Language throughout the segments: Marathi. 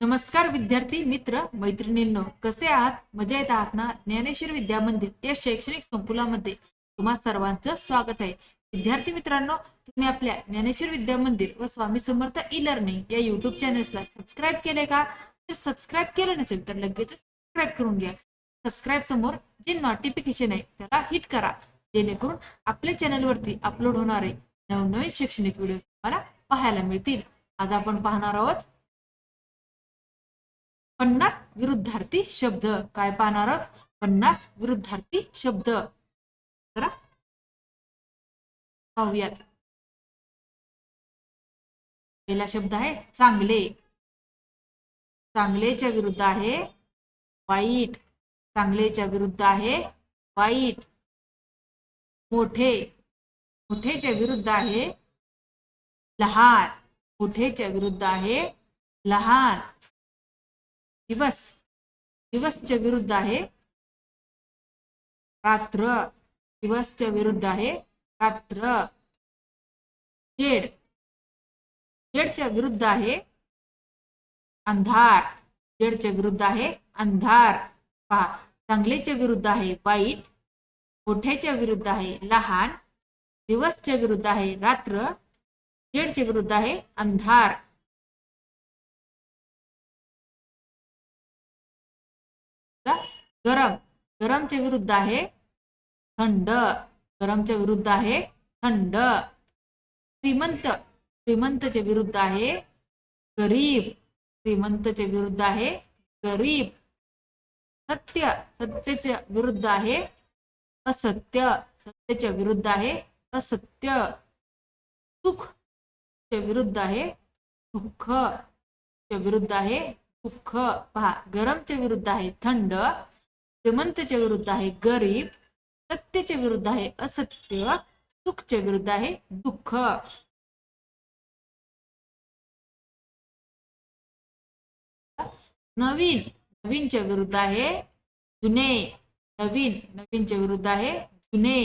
नमस्कार विद्यार्थी मित्र मैत्रिणींनो, कसे आहात? मजेत आहात ना? ज्ञानेश्वर विद्या मंदिर या शैक्षणिक संकुलामध्ये तुम्हा सर्वांचं स्वागत आहे. विद्यार्थी मित्रांनो, तुम्ही आपल्या ज्ञानेश्वर विद्या मंदिर व स्वामी समर्थ ई लर्निंग या युट्यूब चॅनल्सला सबस्क्राईब केले का? तर सबस्क्राईब केलं नसेल तर लगेच सबस्क्राईब करून घ्या. सबस्क्राईब समोर जे नोटिफिकेशन आहे त्याला हिट करा, जेणेकरून आपल्या चॅनलवरती अपलोड होणारे नवनवीन शैक्षणिक व्हिडिओ तुम्हाला पाहायला मिळतील. आज आपण पाहणार आहोत 50 विरुद्धार्थी शब्द. काय पाहणार आहोत? 50 विरुद्धार्थी शब्द. जरा पाहूयात. पहिला शब्द आहे चांगले. चांगलेच्या विरुद्ध आहे वाईट. चांगलेच्या विरुद्ध आहे वाईट. मोठे. मोठेच्या विरुद्ध आहे लहान. मोठेच्या विरुद्ध आहे लहान. दिवस. दिवसच्या विरुद्ध आहे रात्र. दिवसच्या विरुद्ध आहे रात्र. शेड. शेडच्या विरुद्ध आहे अंधार. शेडच्या विरुद्ध आहे अंधार. पहा, चांगलेच्या विरुद्ध आहे वाईट. मोठ्याच्या विरुद्ध आहे लहान. दिवसच्या विरुद्ध आहे रात्र. शेडच्या विरुद्ध आहे अंधार. गरम. गरमच्या विरुद्ध आहे थंड. गरमच्या विरुद्ध आहे थंड. श्रीमंत. श्रीमंतच्या विरुद्ध आहे गरीब. श्रीमंतच्या विरुद्ध आहे गरीब. सत्य. सत्याच्या विरुद्ध आहे असत्य. सत्याच्या विरुद्ध आहे असत्य. सुख च्या विरुद्ध आहे दुःख. च्या विरुद्ध आहे दुःख. पहा, गरमच्या विरुद्ध आहे थंड. श्रीमंतच्या विरुद्ध आहे गरीब. सत्याच्या विरुद्ध आहे असत्य. सुखच्या विरुद्ध आहे दुःख. नवीन. नवीनच्या विरुद्ध आहे जुने. नवीन. नवीनच्या विरुद्ध आहे जुने.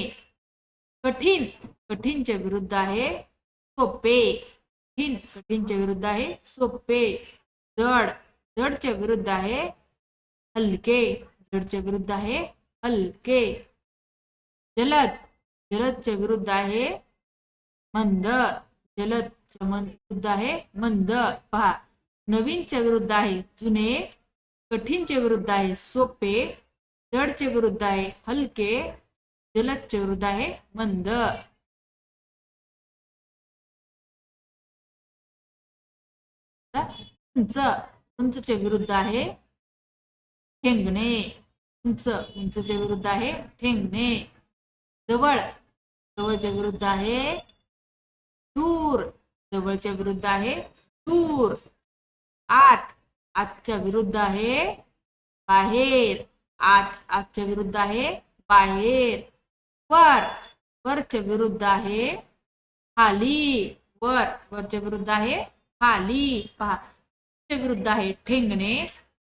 कठीण. कठीणच्या विरुद्ध आहे सोपे. कठीण. कठीणच्या विरुद्ध आहे सोपे. जड. जडच्या विरुद्ध आहे हलके. जडच्या विरुद्ध आहे हलके. जलद. जलदच्या विरुद्ध आहे मंद. जलदच्या विरुद्ध आहे मंद. पहा, नवीनच्या विरुद्ध आहे जुने. कठीणच्या विरुद्ध आहे सोपे. जडच्या विरुद्ध आहे हलके. जलदच्या विरुद्ध आहे मंद. उंच. उंचच्या विरुद्ध आहे ठेंगणे. उंच. उंचच्या विरुद्ध आहे ठेंगणे. जवळ. जवळच्या विरुद्ध आहे दूर. जवळच्या विरुद्ध आहे दूर. आत. आतच्या विरुद्ध आहे बाहेर. आत. आतच्या विरुद्ध आहे बाहेर. वर. वरच्या विरुद्ध आहे खाली. वर. वरच्या विरुद्ध आहे खाली. पहा, विरुद्ध आहे ठेंगणे.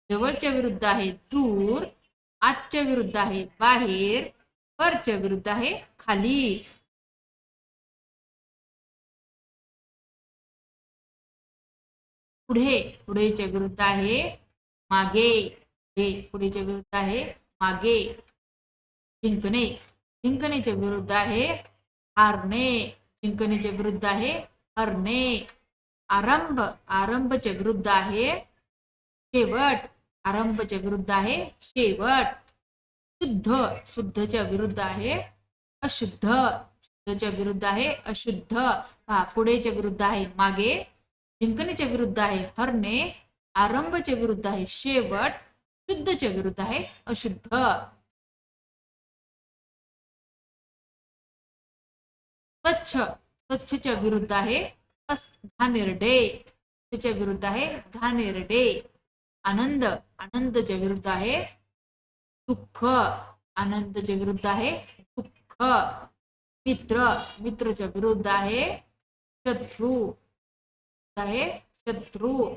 जवळच्या विरुद्ध आहे दूर. आतच्या विरुद्ध आहे बाहेर. वरच्या विरुद्ध आहे खाली. पुढे. पुढेच्या विरुद्ध आहे मागे. पुढेच्या विरुद्ध आहे मागे. जिंकणे. जिंकण्याच्या विरुद्ध आहे हारणे. जिंकण्याच्या विरुद्ध आहे हरणे. आरंभ. आरंभच्या विरुद्ध आहे शेवट. आरंभच्या विरुद्ध आहे शेवट. शुद्ध. शुद्धच्या विरुद्ध आहे अशुद्ध. शुद्धच्या विरुद्ध आहे अशुद्ध. पुढेच्या विरुद्ध आहे मागे. जिंकण्याच्या विरुद्ध आहे हरणे. आरंभच्या विरुद्ध आहे शेवट. शुद्धच्या विरुद्ध आहे अशुद्ध. स्वच्छ. स्वच्छच्या विरुद्ध आहे घाणेरडे. त्याच्या विरुद्ध आहे घाणेरडे. आनंद. आनंदच्या विरुद्ध आहे दुःख. आनंदच्या विरुद्ध आहे दुःख. मित्र. मित्रच्या विरुद्ध आहे शत्रू. आहे शत्रू.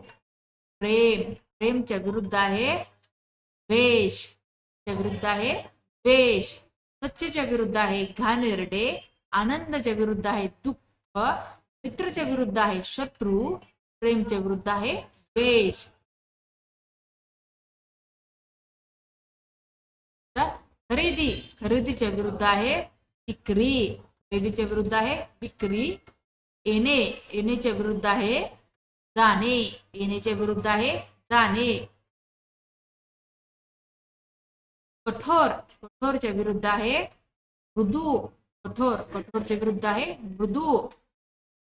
प्रेम. प्रेमच्या विरुद्ध आहे द्वेष. च्या विरुद्ध आहे द्वेष. स्वच्छच्या विरुद्ध आहे घाणेरडे. आनंदाच्या विरुद्ध आहे दुःख. मित्राच्या विरुद्ध आहे शत्रू. प्रेमच्या विरुद्ध आहे द्वेष. खरेदी, खरेदीच्या विरुद्ध आहे विक्री, खरेदीच्या विरुद्ध आहे विक्री. येणे, येण्याच्या विरुद्ध आहे जाणे, येण्याच्या विरुद्ध आहे जाणे. कठोर, कठोरच्या विरुद्ध आहे मृदू, कठोर, कठोरच्या विरुद्ध आहे मृदू.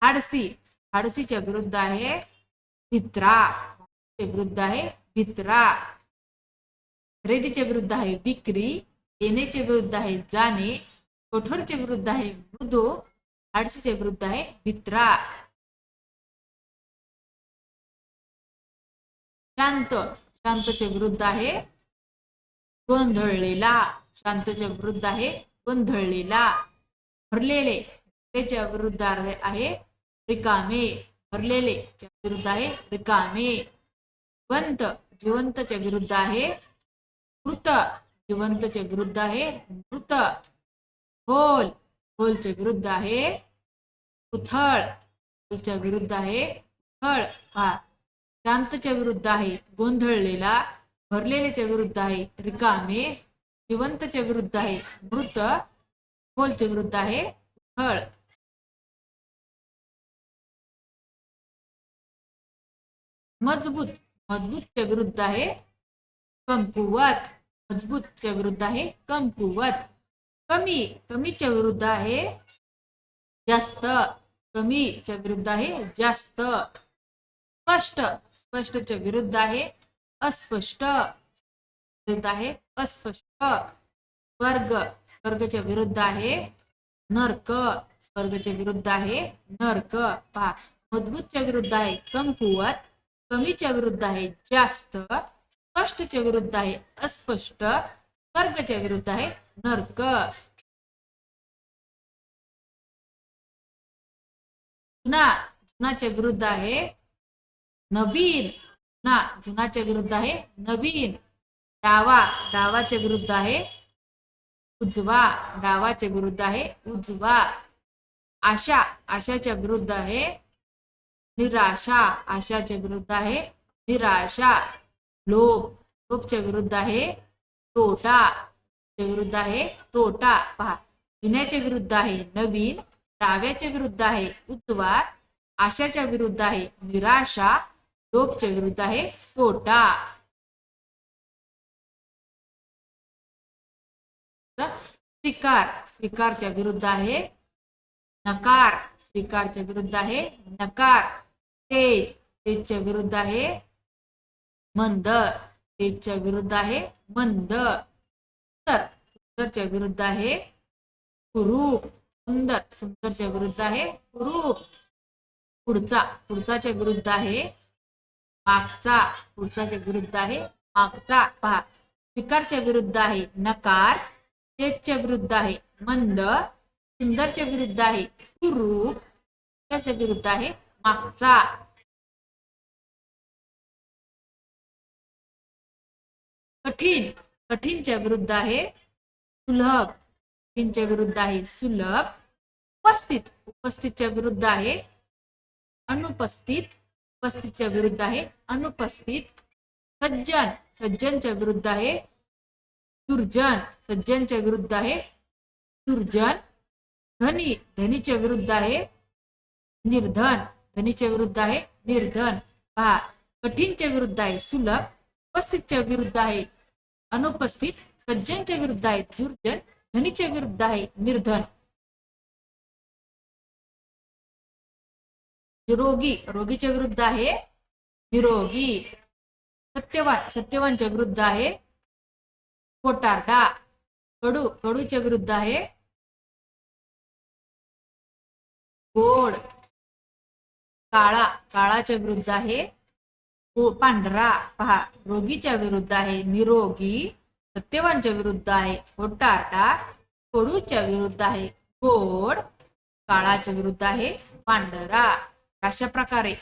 धाडसी, धाडसीच्या विरुद्ध आहे भित्रा, विरुद्ध आहे भित्रा. खरेदीच्या विरुद्ध आहे विक्री, येण्याच्या विरुद्ध आहे जाणे, कठोरच्या विरुद्ध आहे मृदू, धाडसीच्या विरुद्ध आहे भित्रा. शांत, शांतच्या विरुद्ध आहे गोंधळलेला, शांतच्या विरुद्ध आहे गोंधळलेला. भरलेले, त्याच्या विरुद्ध आहे रिकामे, भरलेले च्या विरुद्ध आहे रिकामे. जिवंत, जिवंतच्या विरुद्ध आहे मृत, जिवंतच्या विरुद्ध आहे मृत. खोल, खोलच्या विरुद्ध आहे उथळ, खोलच्या विरुद्ध आहे उथळ. शांतच्या विरुद्ध आहे गोंधळलेला, भरलेल्याच्या विरुद्ध आहे रिकामे, जिवंतच्या विरुद्ध आहे मृत, खोलच्या विरुद्ध आहे उथळ. मजबूत, मजबूतच्या विरुद्ध आहे कमकुवत, मजबूतच्या विरुद्ध आहे कमकुवत. कमी, कमीच्या विरुद्ध आहे जास्त, कमीच्या विरुद्ध आहे जास्त. स्पष्ट, स्पष्टच्या विरुद्ध आहे अस्पष्ट, विरुद्ध आहे अस्पष्ट. स्वर्ग, स्वर्गच्या विरुद्ध आहे नरक, स्वर्गच्या विरुद्ध आहे नरक. पहा, मजबूतच्या विरुद्ध आहे कमकुवत, कमीच्या विरुद्ध आहे जास्त, स्पष्टच्या विरुद्ध आहे अस्पष्ट, स्वर्गच्या विरुद्ध आहे नरक. जुना, जुनाच्या विरुद्ध आहे नवीन, जुना, जुनाच्या विरुद्ध आहे नवीन. डावा, डावाच्या विरुद्ध आहे उजवा, डावाच्या विरुद्ध आहे उजवा. आशा, आशाच्या विरुद्ध आहे निराशा, आशाच्या विरुद्ध आहे निराशा. लोभ, लोभच्या विरुद्ध आहे तोटा, विरुद्ध आहे तोटा. पहा, जुन्याच्या विरुद्ध आहे नवीन, डाव्याच्या विरुद्ध आहे उजवा, आशाच्या विरुद्ध आहे निराशा, लोभच्या विरुद्ध आहे तोटा. स्वीकार, स्वीकारच्या विरुद्ध आहे नकार, स्वीकारच्या विरुद्ध आहे नकार. तेज, तेजच्या विरुद्ध आहे मंद, तेजच्या विरुद्ध आहे मंद. सुंदर, सुंदरच्या विरुद्ध आहे कुरूप, सुंदर, सुंदरच्या विरुद्ध आहे कुरूप. पुढचा, पुढचाच्या विरुद्ध आहे मागचा, पुढचाच्या विरुद्ध आहे मागचा. पहा, स्वीकारच्या विरुद्ध आहे नकार, तेजच्या विरुद्ध आहे मंद, सुंदरच्या विरुद्ध आहे कुरूप, त्याच्या विरुद्ध आहे मागचा. कठीण, कठीणच्या विरुद्ध आहे सुलभ, कठीणच्या विरुद्ध आहे सुलभ. उपस्थित, उपस्थितच्या विरुद्ध आहे अनुपस्थित, उपस्थितच्या विरुद्ध आहे अनुपस्थित. सज्जन, सज्जनच्या विरुद्ध आहे दुर्जन, सज्जनच्या विरुद्ध आहे दुर्जन. धनी, धनीच्या विरुद्ध आहे निर्धन, धनीच्या विरुद्ध आहे निर्धन. पहा, कठीणच्या विरुद्ध आहे सुलभ, उपस्थितच्या विरुद्ध आहे अनुपस्थित, सज्जनच्या विरुद्ध आहे दुर्जन, धनीच्या विरुद्ध आहे निर्धन. निरोगी, रोगीच्या विरुद्ध आहे निरोगी. सत्यवान, सत्यवानच्या विरुद्ध आहे खोटारडा. कडू, कडूच्या विरुद्ध आहे गोड. काळा, काळाच्या विरुद्ध आहे पांढरा. पहा, रोगीच्या विरुद्ध आहे निरोगी, सत्यवानच्या विरुद्ध आहे खोटारडा, कडूच्या विरुद्ध आहे गोड, काळाच्या विरुद्ध आहे पांढरा. अशा प्रकारे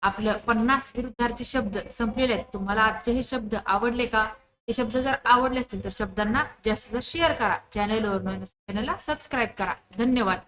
आपलं 50 विरुद्धार्थी शब्द संपलेले आहेत. तुम्हाला आजचे हे शब्द आवडले का? हे शब्द जर आवडले असतील तर शब्दांना जास्त शेअर करा. चॅनलला सबस्क्राईब करा. धन्यवाद.